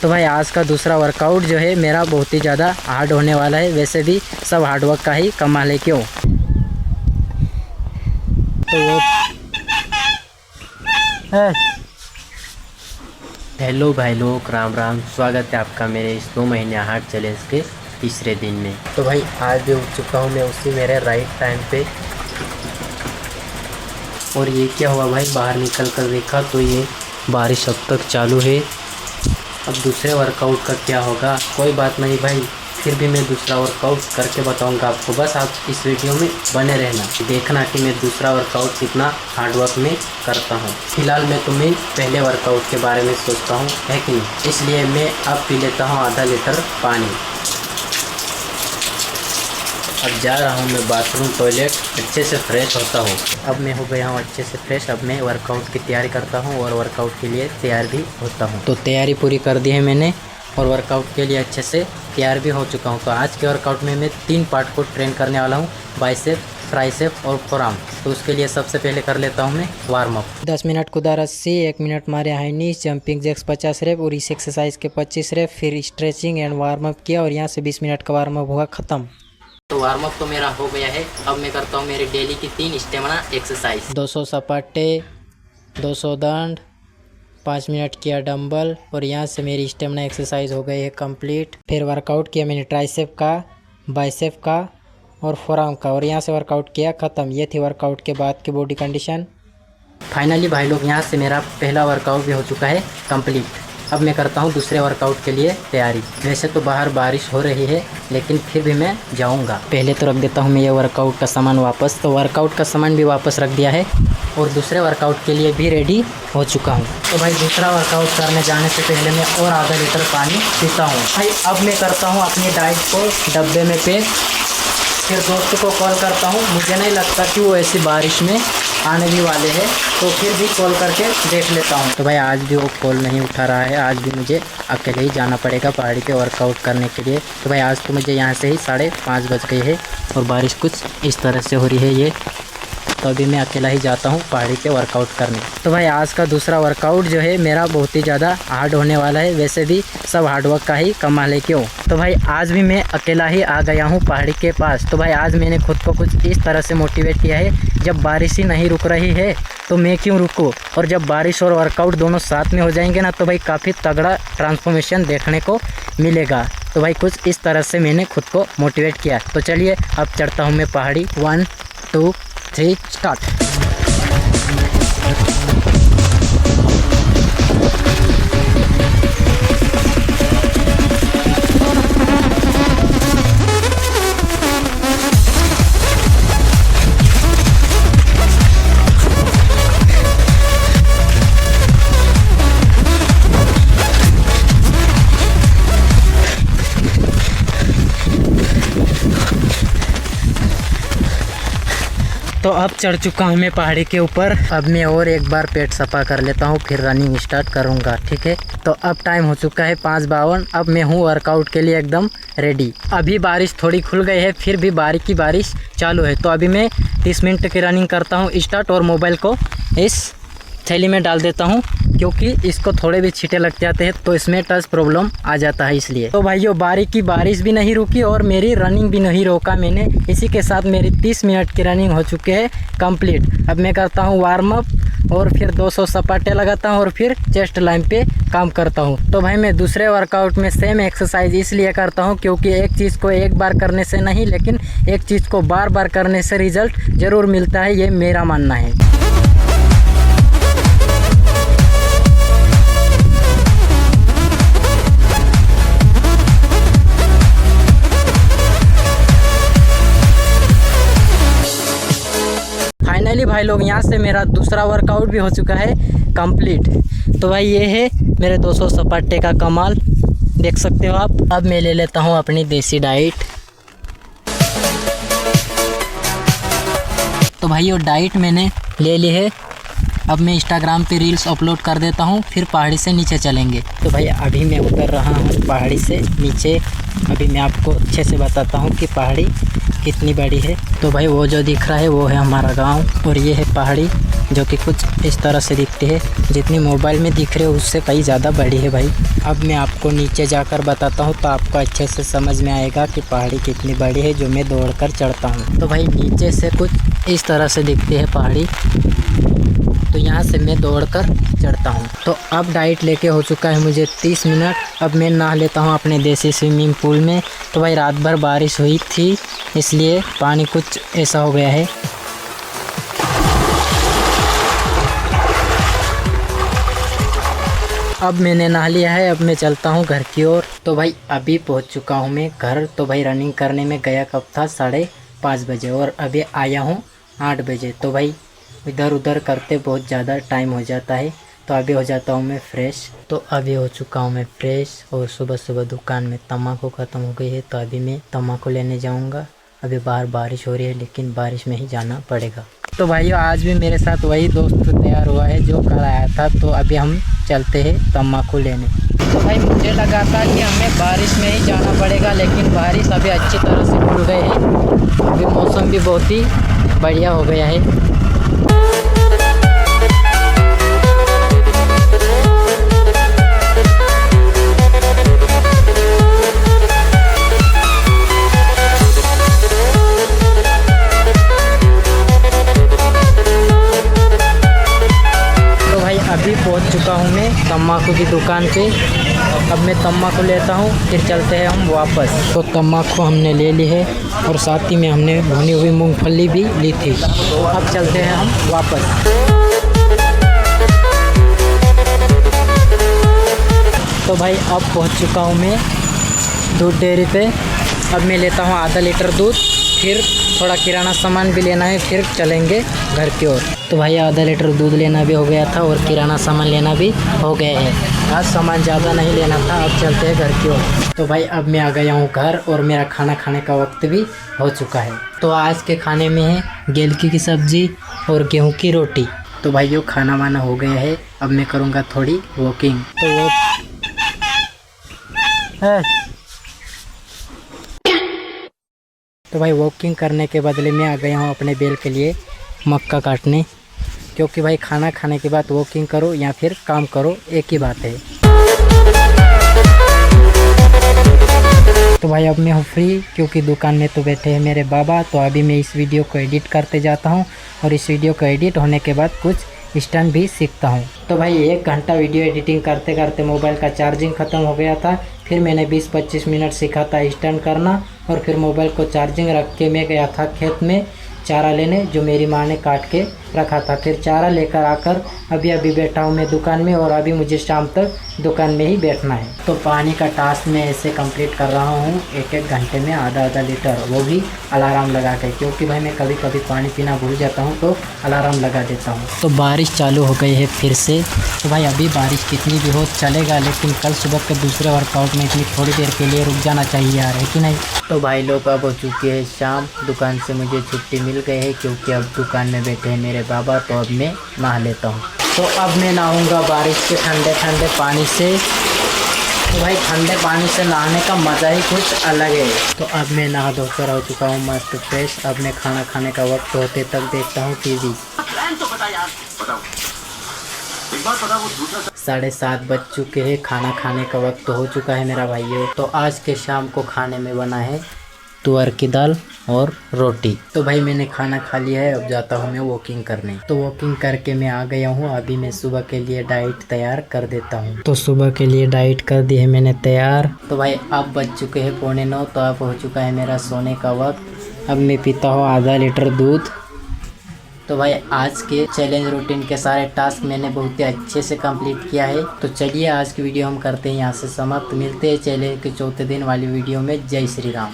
तो भाई आज का दूसरा वर्कआउट जो है मेरा बहुत ही ज़्यादा हार्ड होने वाला है। वैसे भी सब हार्डवर्क का ही कमाल है, क्यों? तो वो हेलो भाई लोग, राम राम। स्वागत है आपका मेरे इस 2 महीने हार्ड चैलेंज के तीसरे दिन में। तो भाई आज भी उठ चुका हूँ मैं उसी मेरे राइट टाइम पे। और ये क्या हुआ भाई, बाहर निकल कर देखा तो ये बारिश अब तक चालू है। अब दूसरे वर्कआउट का क्या होगा, कोई बात नहीं भाई, फिर भी मैं दूसरा वर्कआउट करके बताऊंगा आपको। बस आप इस वीडियो में बने रहना, देखना कि मैं दूसरा वर्कआउट कितना हार्डवर्क में करता हूँ। फिलहाल मैं तुम्हें पहले वर्कआउट के बारे में सोचता हूँ, है कि नहीं? इसलिए मैं अब पी लेता हूँ आधा लीटर पानी। अब जा रहा हूँ मैं बाथरूम, टॉयलेट, अच्छे से फ्रेश होता हूँ। अब मैं हो गया हूँ अच्छे से फ्रेश। अब मैं वर्कआउट की तैयारी करता हूँ और वर्कआउट के लिए तैयार भी होता हूँ। तो तैयारी पूरी कर दी है मैंने और वर्कआउट के लिए अच्छे से तैयार भी हो चुका हूँ। तो आज के वर्कआउट में मैं 3 पार्ट को ट्रेन करने वाला हूँ, बाइसेप, ट्राइसेप और फोरआर्म। तो उसके लिए सबसे पहले कर लेता हूँ मैं वार्म अप। 10 मिनट कूदा रस्सी, 1 मिनट मारे हाई नीज, जंपिंग जैक्स 50 रेप और इस एक्सरसाइज के 25 रेप। फिर स्ट्रेचिंग एंड वार्म अप किया और यहाँ से 20 मिनट का वार्म अप हुआ ख़त्म। तो वार्म अप तो मेरा हो गया है। अब मैं करता हूँ मेरी डेली की 3 स्टेमिना एक्सरसाइज। 200 सपाटे, 200 दंड, 5 मिनट किया डंबल और यहाँ से मेरी स्टेमिना एक्सरसाइज हो गई है कंप्लीट। फिर वर्कआउट किया मैंने ट्राइसेप का, बाइसेप का और फोरआर्म का और यहाँ से वर्कआउट किया ख़त्म। ये थी वर्कआउट के बाद की बॉडी कंडीशन। फाइनली भाई लोग, यहाँ से मेरा पहला वर्कआउट भी हो चुका है कंप्लीट। अब मैं करता हूँ दूसरे वर्कआउट के लिए तैयारी। वैसे तो बाहर बारिश हो रही है लेकिन फिर भी मैं जाऊँगा। पहले तो रख देता हूँ मैं ये वर्कआउट का सामान वापस। तो वर्कआउट का सामान भी वापस रख दिया है और दूसरे वर्कआउट के लिए भी रेडी हो चुका हूँ। तो भाई दूसरा वर्कआउट करने जाने से पहले मैं और आधा लीटर पानी पीता हूँ। भाई अब मैं करता हूँ अपनी डाइट को डब्बे में पैक। फिर दोस्तों को कॉल करता हूँ। मुझे नहीं लगता कि वो ऐसी बारिश में आने भी वाले हैं, तो फिर भी कॉल करके देख लेता हूँ। तो भाई आज भी वो कॉल नहीं उठा रहा है। आज भी मुझे अकेले ही जाना पड़ेगा पहाड़ी पे वर्कआउट करने के लिए। तो भाई आज तो मुझे यहाँ से ही 5:30 बज गए हैं और बारिश कुछ इस तरह से हो रही है ये। तो अभी मैं अकेला ही जाता हूँ पहाड़ी पे वर्कआउट करने। तो भाई आज का दूसरा वर्कआउट जो है मेरा बहुत ही ज़्यादा हार्ड होने वाला है। वैसे भी सब हार्डवर्क का ही कमाल है, क्यों? तो भाई आज भी मैं अकेला ही आ गया हूँ पहाड़ी के पास। तो भाई आज मैंने खुद को कुछ इस तरह से मोटिवेट किया है, जब बारिश ही नहीं रुक रही है तो मैं क्यों रुकूँ। और जब बारिश और वर्कआउट दोनों साथ में हो जाएंगे ना, तो भाई काफ़ी तगड़ा ट्रांसफॉर्मेशन देखने को मिलेगा। तो भाई कुछ इस तरह से मैंने खुद को मोटिवेट किया। तो चलिए अब चढ़ता हूँ मैं पहाड़ी। 1 2 3 स्टार्ट। तो अब चढ़ चुका हूँ मैं पहाड़ी के ऊपर। अब मैं और एक बार पेट सफा कर लेता हूँ, फिर रनिंग स्टार्ट करूँगा, ठीक है? तो अब टाइम हो चुका है 5:52। अब मैं हूँ वर्कआउट के लिए एकदम रेडी। अभी बारिश थोड़ी खुल गई है, फिर भी बारीक की बारिश चालू है। तो अभी मैं 30 मिनट की रनिंग करता हूँ स्टार्ट और मोबाइल को इस थैली में डाल देता हूँ, क्योंकि इसको थोड़े भी छींटे लग जाते हैं तो इसमें टच प्रॉब्लम आ जाता है, इसलिए। तो भाइयों बारिश की बारिश भी नहीं रुकी और मेरी रनिंग भी नहीं रोका मैंने। इसी के साथ मेरी 30 मिनट की रनिंग हो चुकी है कंप्लीट। अब मैं करता हूँ वार्म अप और फिर 200 सपाटे लगाता हूँ और फिर चेस्ट लाइन पे काम करता हूँ। तो भाई मैं दूसरे वर्कआउट में सेम एक्सरसाइज इसलिए करता हूँ क्योंकि एक चीज़ को एक बार करने से नहीं, लेकिन एक चीज़ को बार बार करने से रिजल्ट ज़रूर मिलता है, ये मेरा मानना है। फाइनली भाई लोग, यहाँ से मेरा दूसरा वर्कआउट भी हो चुका है कंप्लीट। तो भाई ये है मेरे 200 सपाटे का कमाल, देख सकते हो आप। अब मैं ले लेता हूँ अपनी देसी डाइट। तो भाई ये डाइट मैंने ले ली है। अब मैं इंस्टाग्राम पे रील्स अपलोड कर देता हूँ, फिर पहाड़ी से नीचे चलेंगे। तो भाई अभी मैं उतर रहा हूँ पहाड़ी से नीचे। अभी मैं आपको अच्छे से बताता हूँ कि पहाड़ी कितनी बड़ी है। तो भाई वो जो दिख रहा है वो है हमारा गांव और ये है पहाड़ी जो कि कुछ इस तरह से दिखती है। जितनी मोबाइल में दिख रही है उससे कहीं ज़्यादा बड़ी है भाई। अब मैं आपको नीचे जाकर बताता हूँ तो आपको अच्छे से समझ में आएगा कि पहाड़ी कितनी बड़ी है जो मैं दौड़कर चढ़ता हूँ। तो भाई नीचे से कुछ इस तरह से दिखती है पहाड़ी, तो यहाँ से मैं दौड़कर चढ़ता हूँ। तो अब डाइट लेके हो चुका है मुझे 30 मिनट। अब मैं नहा लेता हूँ अपने देसी स्विमिंग पूल में। तो भाई रात भर बारिश हुई थी इसलिए पानी कुछ ऐसा हो गया है। अब मैंने नहा लिया है, अब मैं चलता हूँ घर की ओर। तो भाई अभी पहुँच चुका हूँ मैं घर। तो भाई रनिंग करने में गया कब था 5:30 बजे और अभी आया हूँ 8 बजे। तो भाई इधर उधर करते बहुत ज़्यादा टाइम हो जाता है। तो अभी हो जाता हूँ मैं फ्रेश। तो अभी हो चुका हूँ मैं फ्रेश और सुबह सुबह दुकान में तम्बाकू ख़त्म हो गई है तो अभी मैं तम्बाकू लेने जाऊँगा। अभी बाहर बारिश हो रही है लेकिन बारिश में ही जाना पड़ेगा। तो भाइयों आज भी मेरे साथ वही दोस्त तैयार हुआ है जो कल आया था। तो अभी हम चलते हैं तम्बाकू लेने। तो भाई मुझे लगा था कि हमें बारिश में ही जाना पड़ेगा लेकिन बारिश अभी अच्छी तरह से खुल गई है। अभी मौसम भी बहुत ही बढ़िया हो गया है। अभी पहुंच चुका हूं मैं तम्बाकू की दुकान पे। अब मैं तम्बाकू लेता हूं फिर चलते हैं हम वापस। तो तम्बाकू हमने ले ली है और साथ ही में हमने भुनी हुई मूंगफली भी ली थी। अब चलते हैं हम वापस। तो भाई अब पहुंच चुका हूं मैं दूध डेयरी पे। अब मैं लेता हूं आधा लीटर दूध, फिर थोड़ा किराना सामान भी लेना है, फिर चलेंगे घर की ओर। तो भाई आधा लीटर दूध लेना भी हो गया था और किराना सामान लेना भी हो गया है। आज सामान ज़्यादा नहीं लेना था। अब चलते हैं घर की ओर। तो भाई अब मैं आ गया हूँ घर और मेरा खाना खाने का वक्त भी हो चुका है। तो आज के खाने में है गेलकी की सब्ज़ी और गेहूँ की रोटी। तो भाई यो खाना वाना हो गया है। अब मैं करूँगा थोड़ी वॉकिंग। तो भाई वॉकिंग करने के बदले में आ गया हूँ अपने बैल के लिए मक्का काटने, क्योंकि भाई खाना खाने के बाद वॉकिंग करो या फिर काम करो एक ही बात है। तो भाई अब मैं हूँ फ्री क्योंकि दुकान में तो बैठे हैं मेरे बाबा। तो अभी मैं इस वीडियो को एडिट करते जाता हूँ और इस वीडियो को एडिट होने के बाद कुछ स्टंट भी सीखता हूँ। तो भाई 1 घंटा वीडियो एडिटिंग करते करते मोबाइल का चार्जिंग ख़त्म हो गया था। फिर मैंने 20-25 मिनट सीखा था स्टंट करना और फिर मोबाइल को चार्जिंग रख के मैं गया था खेत में चारा लेने जो मेरी माँ ने काट के रखा था। फिर चारा लेकर आकर अभी बैठा हूँ मैं दुकान में और अभी मुझे शाम तक दुकान में ही बैठना है। तो पानी का टास्क मैं ऐसे कंप्लीट कर रहा हूँ 1-1 घंटे में आधा लीटर, वो भी अलार्म लगा के, क्योंकि भाई मैं कभी कभी पानी पीना भूल जाता हूँ तो अलार्म लगा देता हूँ। तो बारिश चालू हो गई है फिर से। तो भाई अभी बारिश कितनी भी हो चलेगा लेकिन कल सुबह के दूसरे वर्कआउट में इतनी थोड़ी देर के लिए रुक जाना चाहिए यार, है कि नहीं। तो भाई लोग अब हो चुकी है शाम। दुकान से मुझे छुट्टी मिल गई है क्योंकि अब दुकान में बैठे हैं मेरे बाबा। तो अब मैं नहा लेता हूँ। तो अब मैं नहाऊंगा बारिश के ठंडे ठंडे पानी से। तो भाई ठंडे पानी से नहाने का मज़ा ही कुछ अलग है। तो अब मैं नहा धोकर हो चुका हूँ मस्त फ्रेश। अब मैं खाना खाने का वक्त होते तक देखता हूँ टीवी। 7:30 बज चुके हैं, खाना खाने का वक्त हो चुका है मेरा भाइयों। तो आज के शाम को खाने में बना है तुअर की दाल और रोटी। तो भाई मैंने खाना खा लिया है, अब जाता हूँ मैं वॉकिंग करने। तो वॉकिंग करके मैं आ गया हूँ। अभी मैं सुबह के लिए डाइट तैयार कर देता हूँ। तो सुबह के लिए डाइट कर दी है मैंने तैयार। तो भाई अब बज चुके हैं 8:45। तो अब हो चुका है मेरा सोने का वक्त। अब मैं पीता हूँ आधा लीटर दूध। तो भाई आज के चैलेंज रूटीन के सारे टास्क मैंने बहुत ही अच्छे से कंप्लीट किया है। तो चलिए आज की वीडियो हम करते हैं यहाँ से समाप्त। मिलते हैं चैलेंज के चौथे दिन वाली वीडियो में। जय श्री राम।